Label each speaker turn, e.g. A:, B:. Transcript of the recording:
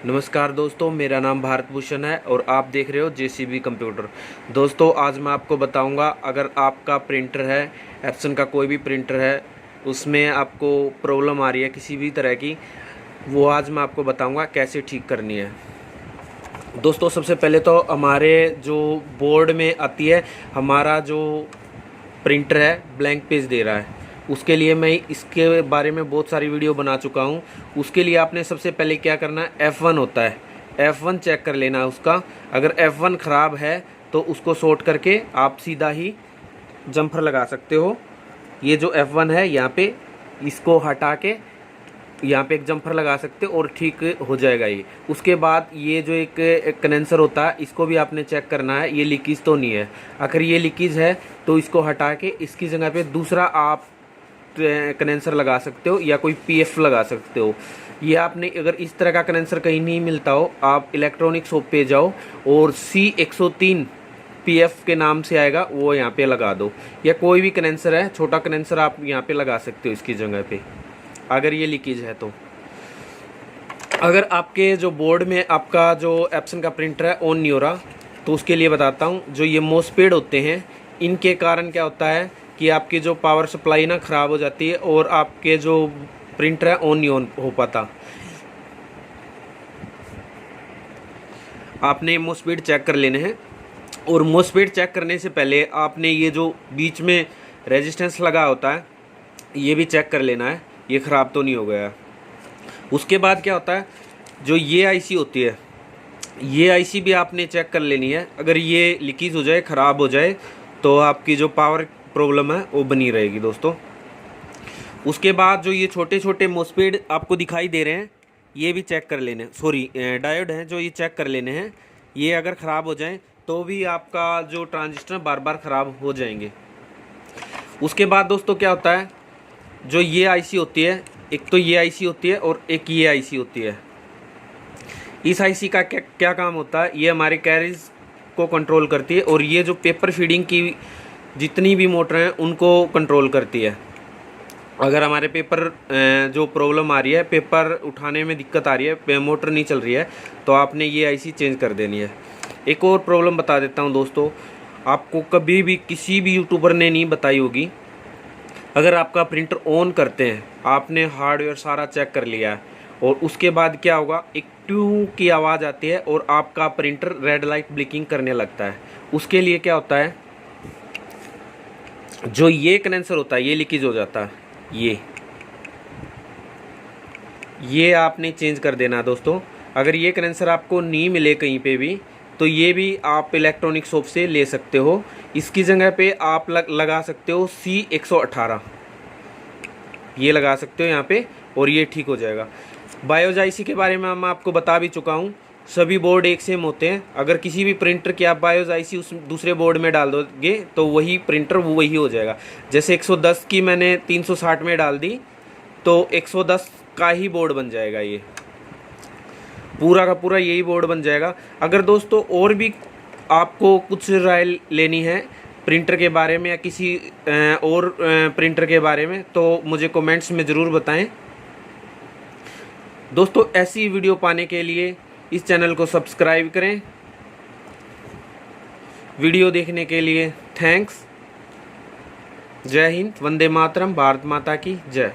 A: नमस्कार दोस्तों, मेरा नाम भारत भूषण है और आप देख रहे हो जेसीबी कंप्यूटर। दोस्तों, आज मैं आपको बताऊंगा, अगर आपका प्रिंटर है, एप्सन का कोई भी प्रिंटर है, उसमें आपको प्रॉब्लम आ रही है किसी भी तरह की, वो आज मैं आपको बताऊंगा कैसे ठीक करनी है। दोस्तों, सबसे पहले तो हमारे जो बोर्ड में आती है, हमारा जो प्रिंटर है ब्लैंक पेज दे रहा है, उसके लिए मैं इसके बारे में बहुत सारी वीडियो बना चुका हूँ। उसके लिए आपने सबसे पहले क्या करना है, F1 होता है, F1 चेक कर लेना है उसका। अगर F1 ख़राब है तो उसको शॉर्ट करके आप सीधा ही जम्फर लगा सकते हो। ये जो F1 है, यहाँ पे इसको हटा के यहाँ पे एक जम्फर लगा सकते हो और ठीक हो जाएगा ये। उसके बाद ये जो एक कंडेंसर होता है, इसको भी आपने चेक करना है, ये लीकेज तो नहीं है। अगर ये लीकेज है तो इसको हटा के इसकी जगह पे दूसरा आप कंडेंसर लगा सकते हो या कोई PF लगा सकते हो। ये आपने, अगर इस तरह का कंडेंसर कहीं नहीं मिलता हो, आप इलेक्ट्रॉनिक शॉप पे जाओ और C103 PF के नाम से आएगा, वो यहाँ पे लगा दो। या कोई भी कंडेंसर है, छोटा कंडेंसर आप यहाँ पे लगा सकते हो इसकी जगह पे, अगर ये लीकेज है तो। अगर आपके जो बोर्ड में आपका जो एप्सन का प्रिंटर है ऑन नहीं हो रहा, तो उसके लिए बताता हूँ। जो ये मोसपेड होते हैं, इनके कारण क्या होता है कि आपकी जो पावर सप्लाई ना ख़राब हो जाती है और आपके जो प्रिंटर है ऑन नहीं हो पाता। आपने मोसपेड चेक कर लेने हैं, और मोसपेड चेक करने से पहले आपने ये जो बीच में रेजिस्टेंस लगा होता है, ये भी चेक कर लेना है, ये ख़राब तो नहीं हो गया। उसके बाद क्या होता है, जो ये आईसी होती है, ये आईसी भी आपने चेक कर लेनी है। अगर ये लीकेज हो जाए, ख़राब हो जाए, तो आपकी जो पावर प्रॉब्लम है वो बनी रहेगी दोस्तों। उसके बाद जो ये छोटे छोटे मोसपेड आपको दिखाई दे रहे हैं, ये भी चेक कर लेने, सॉरी डायोड हैं जो, ये चेक कर लेने हैं। ये अगर ख़राब हो जाए तो भी आपका जो ट्रांजिस्टर बार बार ख़राब हो जाएंगे। उसके बाद दोस्तों क्या होता है, जो ये आईसी होती है, एक तो ये आईसी होती है और एक ये आईसी होती है। इस आईसी का क्या काम होता है, ये हमारे कैरिज को कंट्रोल करती है, और ये जो पेपर फीडिंग की जितनी भी मोटर हैं उनको कंट्रोल करती है। अगर हमारे पेपर जो प्रॉब्लम आ रही है, पेपर उठाने में दिक्कत आ रही है, मोटर नहीं चल रही है, तो आपने ये आईसी चेंज कर देनी है। एक और प्रॉब्लम बता देता हूँ दोस्तों, आपको कभी भी किसी भी यूट्यूबर ने नहीं बताई होगी। अगर आपका प्रिंटर ऑन करते हैं, आपने हार्डवेयर सारा चेक कर लिया है, और उसके बाद क्या होगा, एक ट्यू की आवाज़ आती है और आपका प्रिंटर रेड लाइट ब्लिंकिंग करने लगता है। उसके लिए क्या होता है, जो ये कंडेंसर होता है, ये लीकेज हो जाता है। ये आपने चेंज कर देना दोस्तों। अगर ये कंडेंसर आपको नहीं मिले कहीं पे भी, तो ये भी आप इलेक्ट्रॉनिक शॉप से ले सकते हो। इसकी जगह पे आप लगा सकते हो C118, ये लगा सकते हो यहाँ पे, और ये ठीक हो जाएगा। बायोज आईसी के बारे में मैं आपको बता भी चुका हूँ, सभी बोर्ड एक सेम होते हैं। अगर किसी भी प्रिंटर की आप बायोज आईसी उस दूसरे बोर्ड में डाल दोगे, तो वही प्रिंटर वही हो जाएगा। जैसे 110 की मैंने 360 में डाल दी, तो 110 का ही बोर्ड बन जाएगा, ये पूरा का पूरा यही बोर्ड बन जाएगा। अगर दोस्तों और भी आपको कुछ राय लेनी है प्रिंटर के बारे में या किसी और प्रिंटर के बारे में, तो मुझे कमेंट्स में ज़रूर बताएं दोस्तों। ऐसी वीडियो पाने के लिए इस चैनल को सब्सक्राइब करें। वीडियो देखने के लिए थैंक्स। जय हिंद, वंदे मातरम, भारत माता की जय।